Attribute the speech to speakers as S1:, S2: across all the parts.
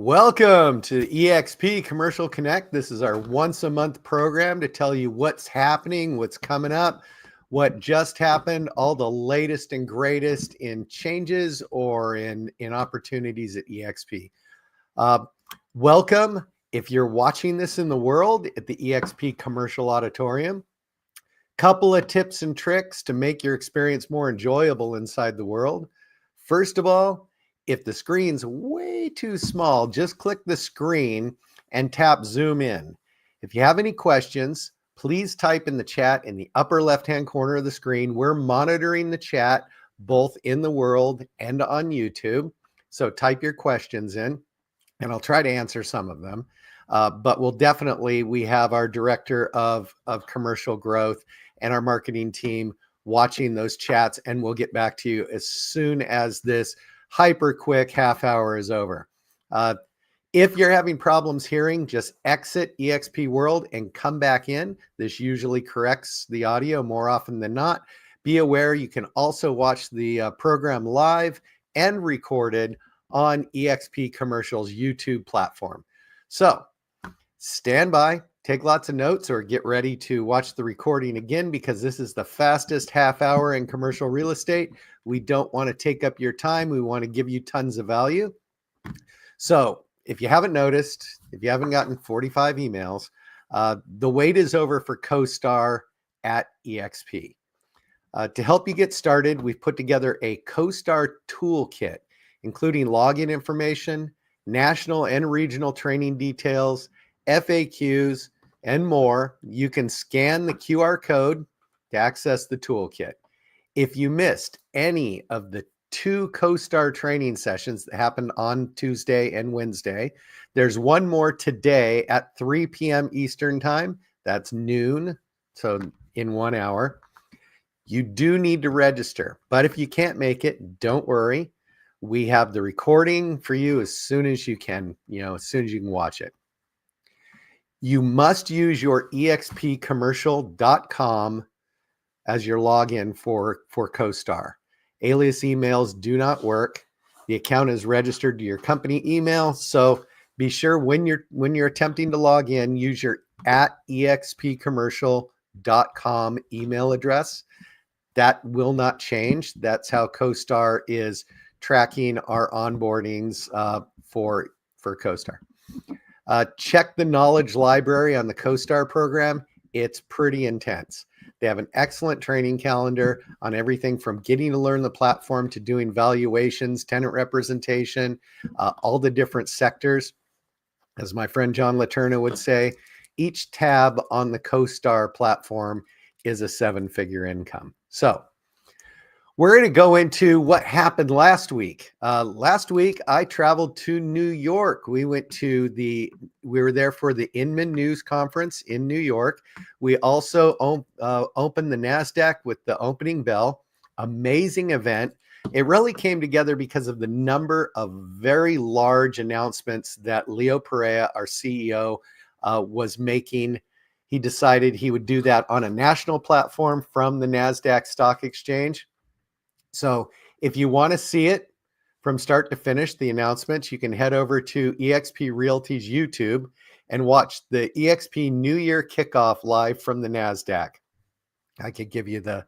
S1: Welcome to eXp Commercial Connect. This is our once a month program to tell you what's happening, what's coming up, what just happened, all the latest and greatest in changes or in opportunities at eXp. Welcome. If you're watching this in the world at the eXp Commercial Auditorium, couple of tips and tricks to make your experience more enjoyable inside the world. First of all, if the screen's way too small, just click the screen and tap zoom in. If you have any questions, please type in the chat in the upper left-hand corner of the screen. We're monitoring the chat both in the world and on YouTube. So type your questions in and I'll try to answer some of them. But we have our director of commercial growth and our marketing team watching those chats, and we'll get back to you as soon as this hyper quick half hour is over. If you're having problems hearing, just exit eXp World and come back in. This usually corrects the audio more often than not. Be aware you can also watch the program live and recorded on eXp Commercial's YouTube platform. So stand by, take lots of notes, or get ready to watch the recording again, because this is the fastest half hour in commercial real estate. We don't want to take up your time. We want to give you tons of value. So if you haven't noticed, if you haven't gotten 45 emails, the wait is over for CoStar at eXp. To help you get started, we've put together a CoStar toolkit, including login information, national and regional training details, FAQs, and more. You can scan the QR code to access the toolkit. If you missed any of the 2 CoStar training sessions that happened on Tuesday and Wednesday, there's one more today at 3 p.m. Eastern time. That's noon, so in 1 hour. You do need to register, but if you can't make it, don't worry. We have the recording for you as soon as you can, as soon as you can watch it. You must use your expcommercial.com as your login for CoStar. Alias emails do not work. The account is registered to your company email, so be sure when you're attempting to log in, use your @expcommercial.com email address. That will not change. That's how CoStar is tracking our onboardings for CoStar. Check the knowledge library on the CoStar program. It's pretty intense. They have an excellent training calendar on everything from getting to learn the platform to doing valuations, tenant representation, all the different sectors. As my friend John Laterna would say, each tab on the CoStar platform is a 7-figure income. So we're going to go into what happened last week. Last week, I traveled to New York. We were there for the Inman News Conference in New York. We also opened the NASDAQ with the opening bell. Amazing event. It really came together because of the number of very large announcements that Leo Perea, our CEO, was making. He decided he would do that on a national platform from the NASDAQ Stock Exchange. So if you want to see it from start to finish, the announcements, you can head over to eXp Realty's YouTube and watch the eXp New Year kickoff live from the NASDAQ. I could give you the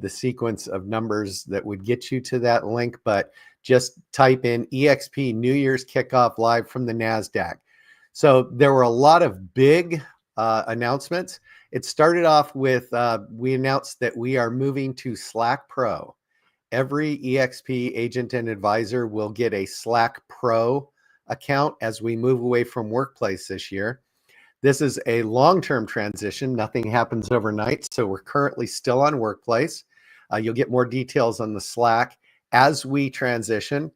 S1: sequence of numbers that would get you to that link, but just type in eXp New Year's kickoff live from the NASDAQ. So there were a lot of big announcements. It started off with, we announced that we are moving to Slack Pro. Every eXp agent and advisor will get a Slack Pro account as we move away from Workplace this year. This is a long-term transition. Nothing happens overnight. So we're currently still on Workplace. You'll get more details on the Slack as we transition.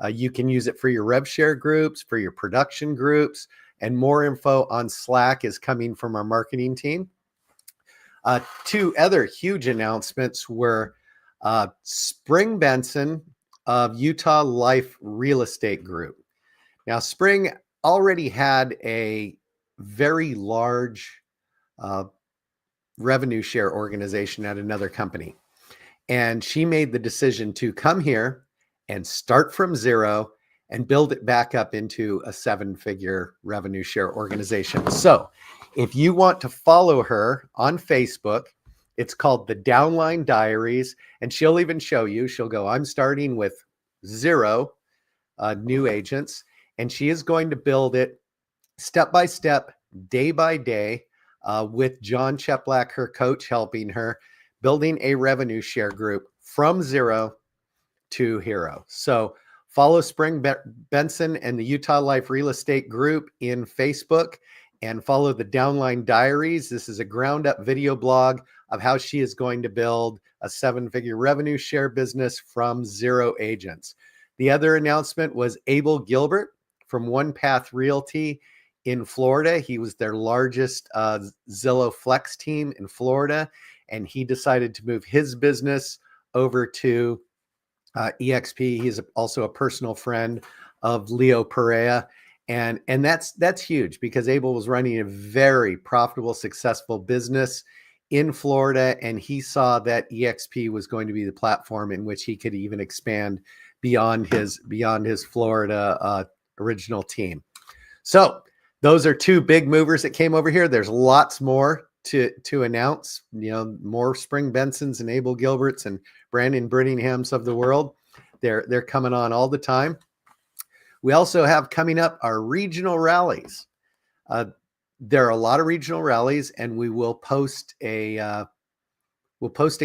S1: You can use it for your rev share groups, for your production groups, and more info on Slack is coming from our marketing team. 2 other huge announcements were Spring Benson of Utah Life Real Estate Group. Now, Spring already had a very large revenue share organization at another company. And she made the decision to come here and start from zero and build it back up into a 7-figure revenue share organization. So if you want to follow her on Facebook, it's called the Downline Diaries, and she'll even show you, she'll go, I'm starting with 0 new agents, and she is going to build it step by step, day by day, with John Cheplack, her coach, helping her, building a revenue share group from 0 to hero. So follow Spring Benson and the Utah Life Real Estate Group in Facebook, and follow the Downline Diaries. This is a ground up video blog of how she is going to build a 7-figure revenue share business from 0 agents. The other announcement was Abel Gilbert from One Path Realty in Florida. He was their largest Zillow Flex team in Florida, and he decided to move his business over to eXp. He's also a personal friend of Leo Perea. And that's huge, because Abel was running a very profitable, successful business in Florida, and he saw that eXp was going to be the platform in which he could even expand beyond his Florida original team. So those are 2 big movers that came over here. There's lots more to announce, more Spring Bensons and Abel Gilberts and Brandon Brittinghams of the world. They're coming on all the time. We also have coming up our regional rallies. There are a lot of regional rallies, and we will post a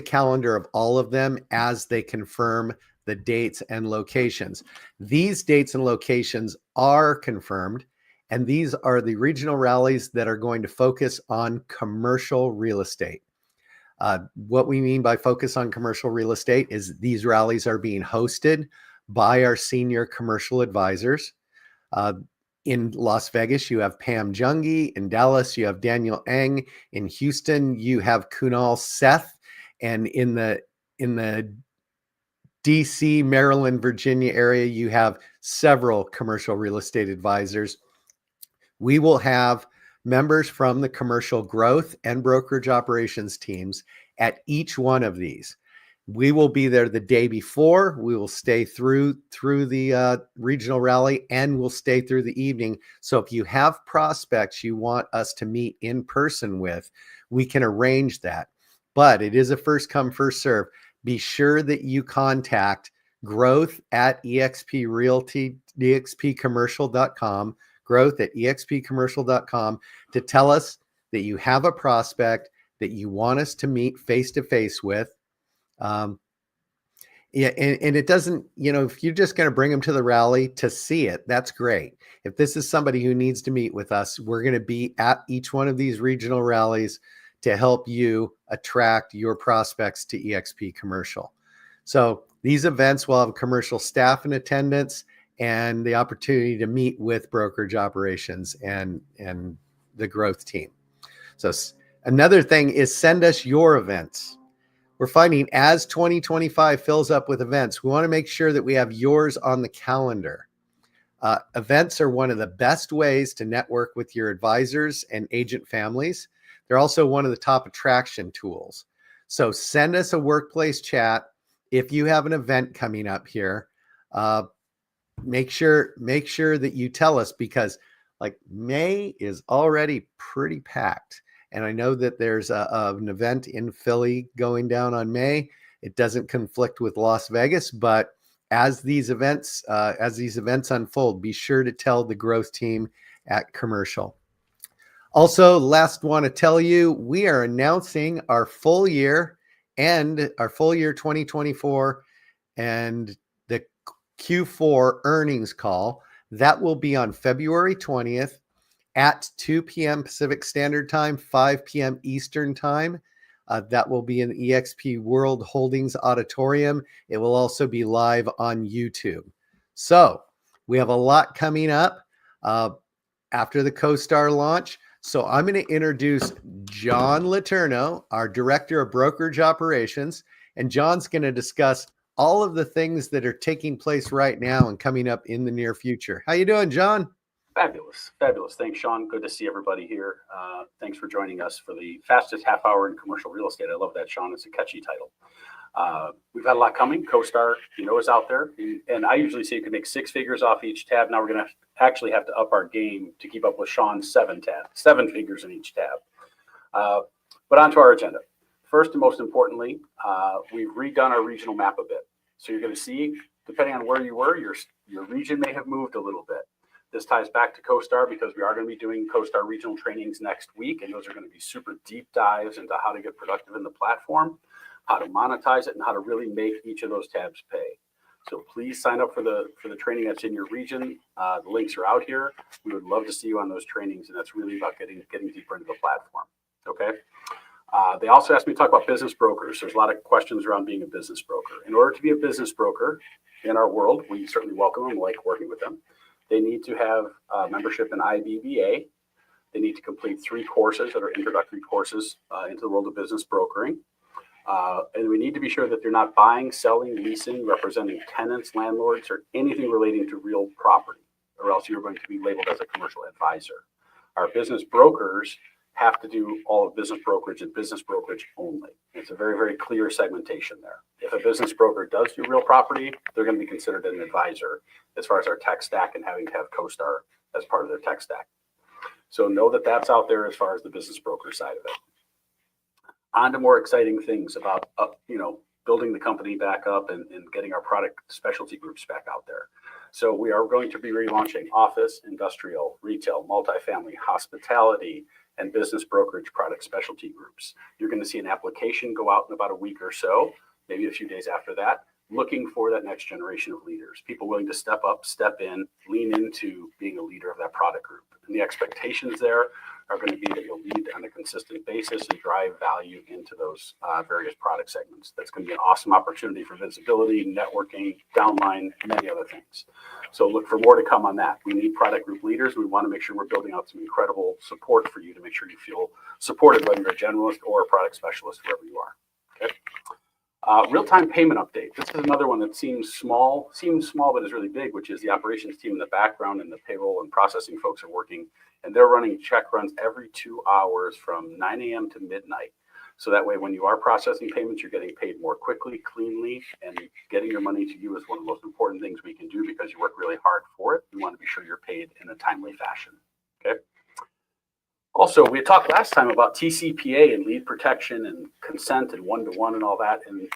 S1: calendar of all of them as they confirm the dates and locations. These dates and locations are confirmed, and these are the regional rallies that are going to focus on commercial real estate. What we mean by focus on commercial real estate is these rallies are being hosted by our senior commercial advisors. In Las Vegas, you have Pam Jungi. In Dallas, you have Daniel Eng. In Houston, you have Kunal Seth. And in the DC, Maryland, Virginia area, you have several commercial real estate advisors. We will have members from the commercial growth and brokerage operations teams at each one of these. We will be there the day before. We will stay through the regional rally, and we'll stay through the evening. So if you have prospects you want us to meet in person with, we can arrange that. But it is a first come, first serve. Be sure that you contact growth at expcommercial.com, growth at expcommercial.com, to tell us that you have a prospect that you want us to meet face-to-face with. And it doesn't, if you're just going to bring them to the rally to see it, that's great. If this is somebody who needs to meet with us, we're going to be at each one of these regional rallies to help you attract your prospects to eXp Commercial. So these events will have commercial staff in attendance and the opportunity to meet with brokerage operations and the growth team. So another thing is, send us your events. We're finding as 2025 fills up with events, we want to make sure that we have yours on the calendar. Events are one of the best ways to network with your advisors and agent families. They're also one of the top attraction tools. So send us a workplace chat if you have an event coming up here. Make sure that you tell us, because like May is already pretty packed. And I know that there's an event in Philly going down on May. It doesn't conflict with Las Vegas, but as these events unfold, be sure to tell the growth team at Commercial. Also, last want to tell you, we are announcing our full year 2024 and the Q4 earnings call. That will be on February 20th. At 2 p.m. Pacific Standard Time, 5 p.m. Eastern Time. That will be in the eXp World Holdings Auditorium. It will also be live on YouTube. So we have a lot coming up after the CoStar launch. So I'm going to introduce John Letourneau, our Director of Brokerage Operations, and John's going to discuss all of the things that are taking place right now and coming up in the near future. How you doing, John?
S2: Fabulous. Thanks, Sean. Good to see everybody here. Thanks for joining us for the fastest half hour in commercial real estate. I love that, Sean. It's a catchy title. We've had a lot coming. CoStar, is out there. And I usually say you can make 6 figures off each tab. Now we're going to actually have to up our game to keep up with Sean's 7 figures in each tab. But on to our agenda. First and most importantly, we've redone our regional map a bit. So you're going to see, depending on where you were, your region may have moved a little bit. This ties back to CoStar because we are going to be doing CoStar regional trainings next week, and those are going to be super deep dives into how to get productive in the platform, how to monetize it, and how to really make each of those tabs pay. So please sign up for the training that's in your region. The links are out here. We would love to see you on those trainings, and that's really about getting deeper into the platform. Okay. They also asked me to talk about business brokers. There's a lot of questions around being a business broker. In order to be a business broker in our world, we certainly welcome them, like working with them. They need to have membership in IBBA. They need to complete 3 courses that are introductory courses into the world of business brokering. And we need to be sure that they're not buying, selling, leasing, representing tenants, landlords, or anything relating to real property, or else you're going to be labeled as a commercial advisor. Our business brokers have to do all of business brokerage and business brokerage only. It's a very, very clear segmentation there. If a business broker does do real property, they're going to be considered an advisor as far as our tech stack and having to have CoStar as part of their tech stack. So know that that's out there as far as the business broker side of it. On to more exciting things about, building the company back up and getting our product specialty groups back out there. So we are going to be relaunching office, industrial, retail, multifamily, hospitality, and business brokerage product specialty groups. You're going to see an application go out in about a week or so, maybe a few days after that, looking for that next generation of leaders, people willing to step up, step in, lean into being a leader of that product group. And the expectations there are going to be that you'll lead on a consistent basis and drive value into those various product segments. That's going to be an awesome opportunity for visibility, networking, downline, many other things. So look for more to come on that. We need product group leaders. We want to make sure we're building out some incredible support for you to make sure you feel supported, whether you're a generalist or a product specialist, wherever you are. Okay. Real-time payment update. This is another one that seems small, but is really big, which is the operations team in the background and the payroll and processing folks are working, and they're running check runs every 2 hours from 9 a.m. to midnight. So that way, when you are processing payments, you're getting paid more quickly, cleanly, and getting your money to you is one of the most important things we can do because you work really hard for it. We want to be sure you're paid in a timely fashion. Okay. Also, we talked last time about TCPA and lead protection and consent and one-to-one and all that, and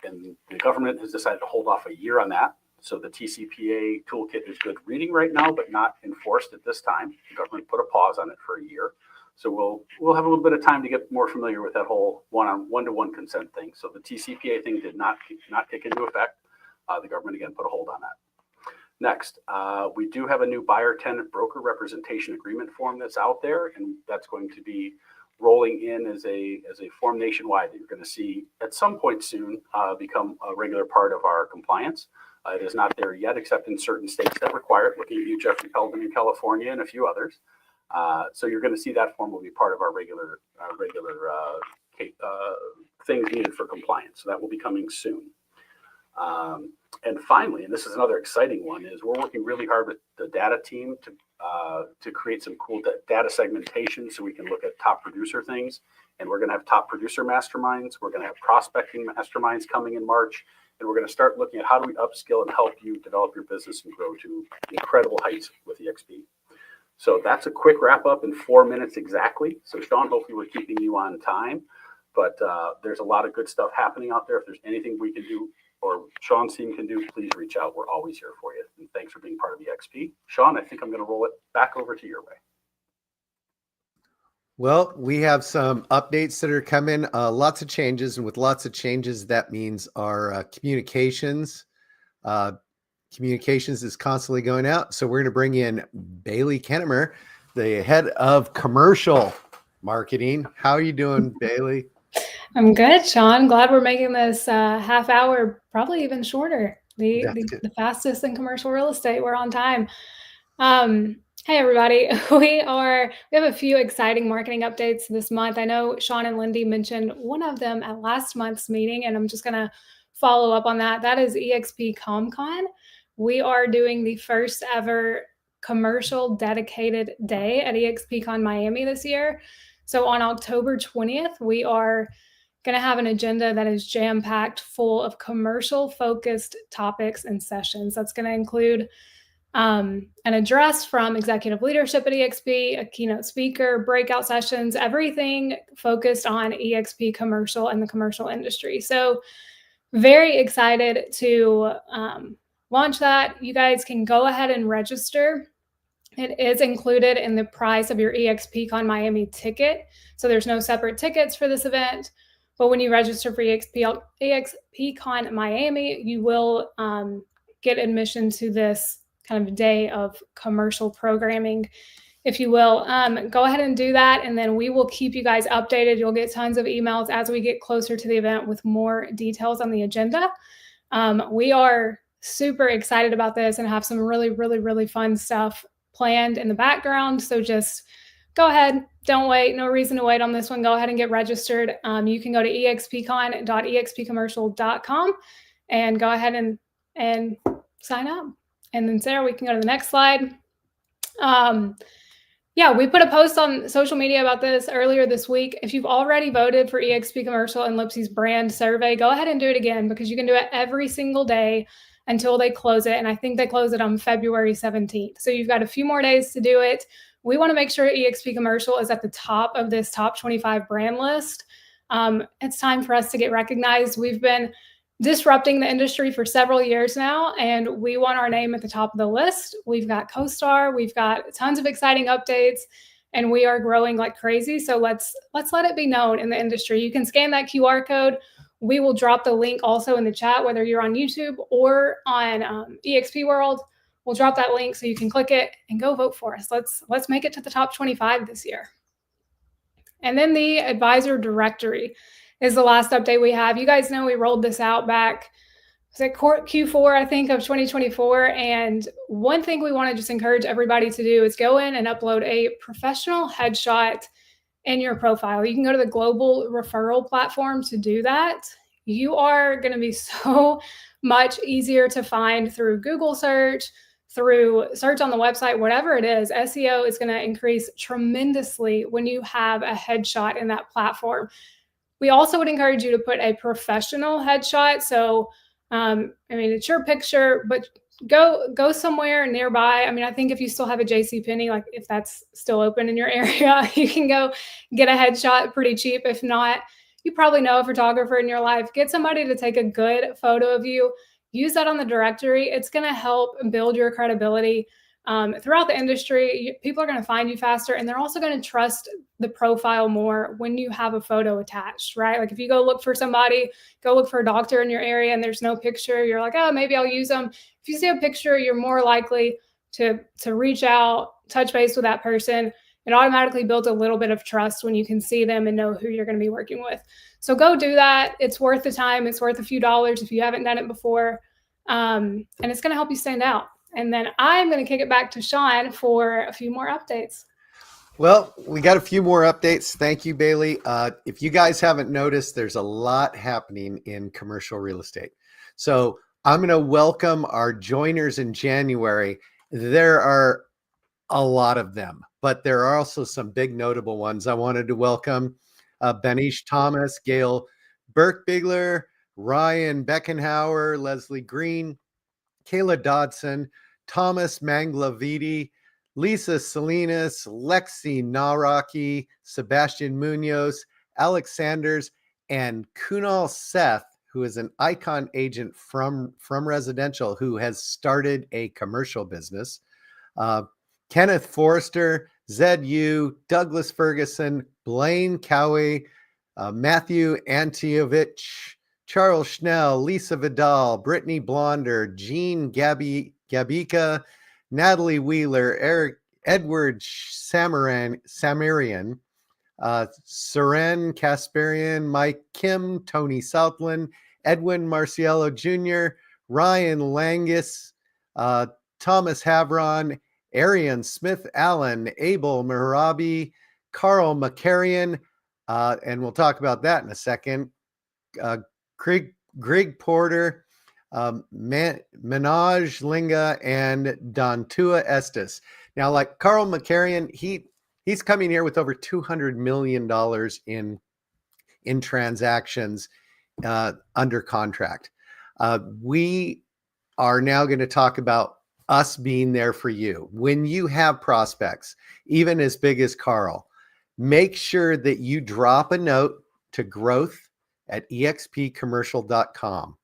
S2: the government has decided to hold off a year on that. So the TCPA toolkit is good reading right now, but not enforced at this time. The government put a pause on it for a year. So we'll have a little bit of time to get more familiar with that whole one-to-one consent thing. So the TCPA thing did not kick into effect. The government, again, put a hold on that. Next, we do have a new buyer-tenant broker representation agreement form that's out there, and that's going to be rolling in as a form nationwide that you're going to see at some point soon become a regular part of our compliance. It is not there yet, except in certain states that require it. Looking at you, Jeffrey Pelton in California, and a few others. So you're going to see that form will be part of our regular things needed for compliance. So that will be coming soon. And finally, and this is another exciting one, is we're working really hard with the data team to create some cool data segmentation so we can look at top producer things. And we're going to have top producer masterminds. We're going to have prospecting masterminds coming in March. And we're going to start looking at how do we upskill and help you develop your business and grow to incredible heights with eXp. So that's a quick wrap up in 4 minutes exactly. So Sean, hopefully we're keeping you on time. But there's a lot of good stuff happening out there. If there's anything we can do or Sean's team can do, please reach out. We're always here for you. And thanks for being part of eXp. Sean, I think I'm going to roll it back over to your way.
S1: Well, we have some updates that are coming, lots of changes, and with lots of changes, that means our communications is constantly going out. So we're going to bring in Bailey Kennemer, the head of commercial marketing. How are you doing, Bailey?
S3: I'm good, Sean. Glad we're making this half hour, probably even shorter. The fastest in commercial real estate. We're on time. Hey, everybody. We have a few exciting marketing updates this month. I know Sean and Lindy mentioned one of them at last month's meeting, and I'm just going to follow up on that. That is eXp ComCon. We are doing the first ever commercial dedicated day at eXpCon Miami this year. So on October 20th, we are going to have an agenda that is jam-packed full of commercial-focused topics and sessions. That's going to include an address from executive leadership at eXp, a keynote speaker, breakout sessions, everything focused on eXp commercial and the commercial industry. So very excited to launch that. You guys can go ahead and register. It is included in the price of your eXpCon Miami ticket. So there's no separate tickets for this event. But when you register for eXpCon Miami, you will get admission to this kind of day of commercial programming, if you will. Go ahead and do that, and then we will keep you guys updated. You'll get tons of emails as we get closer to the event with more details on the agenda. We are super excited about this and have some really, really, really fun stuff planned in the background. So just go ahead. Don't wait. No reason to wait on this one. Go ahead and get registered. You can go to expcon.expcommercial.com and go ahead and sign up. And then Sarah, we can go to the next slide. Yeah, we put a post on social media about this earlier this week. If you've already voted for eXp Commercial and Lipsy's brand survey, go ahead and do it again, because you can do it every single day until they close it. And I think they close it on February 17th. So you've got a few more days to do it. We want to make sure eXp Commercial is at the top of this top 25 brand list. It's time for us to get recognized. We've been disrupting the industry for several years now, and we want our name at the top of the list. We've got CoStar, we've got tons of exciting updates, and we are growing like crazy. So let's let it be known in the industry. You can scan that QR code. We will drop the link also in the chat, whether you're on YouTube or on eXp World. We'll drop that link so you can click it and go vote for us. Let's make it to the top 25 this year. And then the advisor directory is the last update we have. You guys know we rolled this out back, was it Q4, I think, of 2024. And one thing we want to just encourage everybody to do is go in and upload a professional headshot in your profile. You can go to the global referral platform to do that. You are going to be so much easier to find through Google search, through search on the website, whatever it is. SEO is going to increase tremendously when you have a headshot in that platform. We also would encourage you to put a professional headshot. So, I mean, it's your picture, but go somewhere nearby. I mean, I think if you still have a JCPenney, like if that's still open in your area, you can go get a headshot pretty cheap. If not, you probably know a photographer in your life. Get somebody to take a good photo of you. Use that on the directory. It's going to help build your credibility throughout the industry. People are going to find you faster, and they're also going to trust the profile more when you have a photo attached, right? Like if you go look for somebody, go look for a doctor in your area and there's no picture, you're like, oh, maybe I'll use them. If you see a picture, you're more likely to reach out, touch base with that person. It automatically builds a little bit of trust when you can see them and know who you're going to be working with. So go do that. It's worth the time. It's worth a few dollars if you haven't done it before. And it's going to help you stand out. And then I'm going to kick it back to Sean for a few more updates.
S1: Well, we got a few more updates. Thank you, Bailey. If you guys haven't noticed, there's a lot happening in commercial real estate. So I'm going to welcome our joiners in January. There are a lot of them, but there are also some big notable ones. I wanted to welcome Benish Thomas, Gail Burke-Bigler, Ryan Beckenhauer, Leslie Green, Kayla Dodson, Thomas Manglavidi, Lisa Salinas, Lexi Naraki, Sebastian Munoz, Alex Sanders, and Kunal Seth, who is an icon agent from residential who has started a commercial business. Kenneth Forrester, Zed Yu, Douglas Ferguson, Blaine Cowie, Matthew Antiovich, Charles Schnell, Lisa Vidal, Brittany Blonder, Jean Gabica, Natalie Wheeler, Eric Edward Samarian, Seren Kasparian, Mike Kim, Tony Southland, Edwin Marciello Jr., Ryan Langus, Thomas Havron, Arian Smith Allen, Abel Mehrabi, Carl Macarian, and we'll talk about that in a second. Greg Porter, Minaj Linga, and Dontua Estes. Now, like Carl Macarian, he's coming here with over $200 million in transactions under contract. We are now going to talk about us being there for you. When you have prospects, even as big as Carl, make sure that you drop a note to growth@expcommercial.com.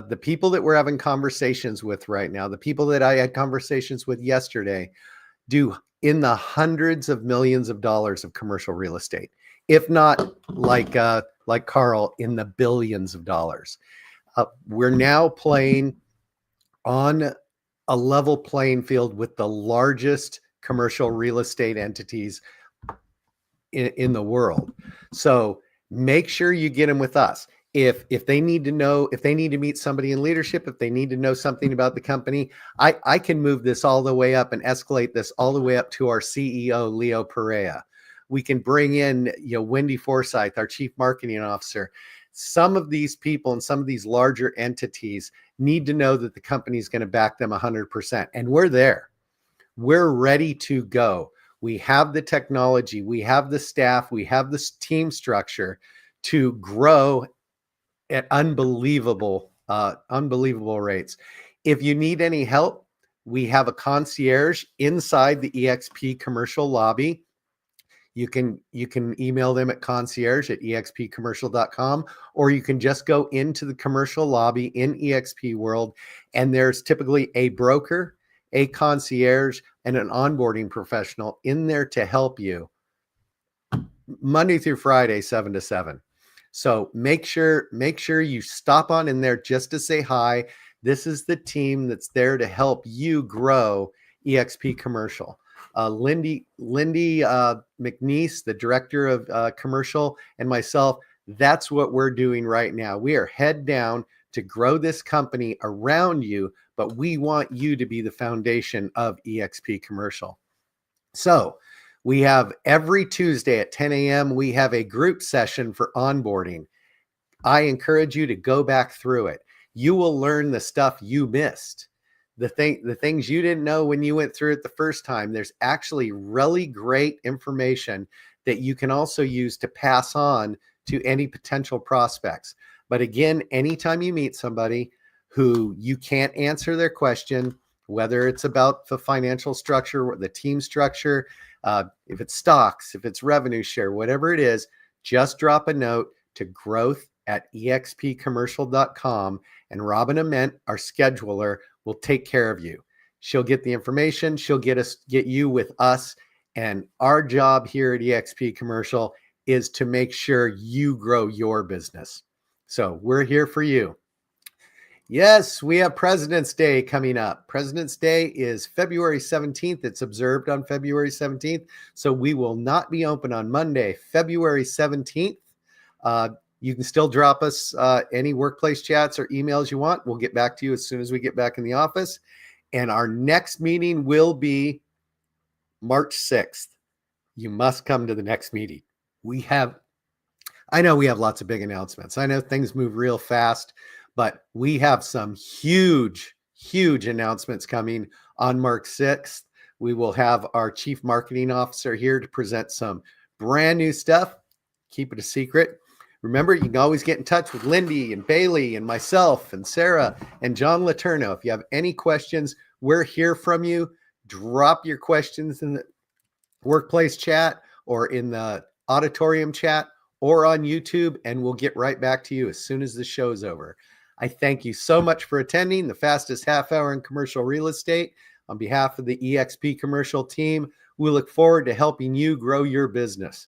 S1: The people that we're having conversations with right now, the people that I had conversations with yesterday, do in the hundreds of millions of dollars of commercial real estate, if not like Carl, in the billions of dollars. We're now playing on a level playing field with the largest commercial real estate entities in the world. So make sure you get them with us. If they need to know, if they need to meet somebody in leadership, if they need to know something about the company, I can move this all the way up and escalate this all the way up to our CEO, Leo Perea. We can bring in, Wendy Forsyth, our chief marketing officer. Some of these people and some of these larger entities need to know that the company is going to back them 100%. And we're there. We're ready to go. We have the technology, we have the staff, we have this team structure to grow at unbelievable rates. If you need any help, we have a concierge inside the eXp commercial lobby. You can email them at concierge@expcommercial.com, or you can just go into the commercial lobby in eXp World, and there's typically a broker, a concierge, and an onboarding professional in there to help you Monday through Friday, 7 to 7. So make sure you stop on in there just to say hi. This is the team that's there to help you grow eXp Commercial. Lindy McNeese, the director of commercial, and myself, that's what we're doing right now. We are head down to grow this company around you, but we want you to be the foundation of eXp Commercial. So we have every Tuesday at 10 a.m., we have a group session for onboarding. I encourage you to go back through it. You will learn the stuff you missed. The things you didn't know when you went through it the first time. There's actually really great information that you can also use to pass on to any potential prospects. But again, anytime you meet somebody who you can't answer their question, whether it's about the financial structure, the team structure, if it's stocks, if it's revenue share, whatever it is, just drop a note to growth@expcommercial.com, and Robin Ament, our scheduler, will take care of you. She'll get the information. She'll get you with us. And our job here at eXp Commercial is to make sure you grow your business. So we're here for you. Yes, we have President's Day coming up. President's Day is February 17th. It's observed on February 17th. So we will not be open on Monday, February 17th. You can still drop us any workplace chats or emails you want. We'll get back to you as soon as we get back in the office. And our next meeting will be March 6th. You must come to the next meeting. I know we have lots of big announcements. I know things move real fast, but we have some huge announcements coming on March 6th. We will have our chief marketing officer here to present some brand new stuff. Keep it a secret. Remember, you can always get in touch with Lindy and Bailey and myself and Sarah and John Letourneau. If you have any questions, we're here from you. Drop your questions in the workplace chat or in the auditorium chat or on YouTube, and we'll get right back to you as soon as the show's over. I thank you so much for attending the fastest half hour in commercial real estate. On behalf of the eXp Commercial team, we look forward to helping you grow your business.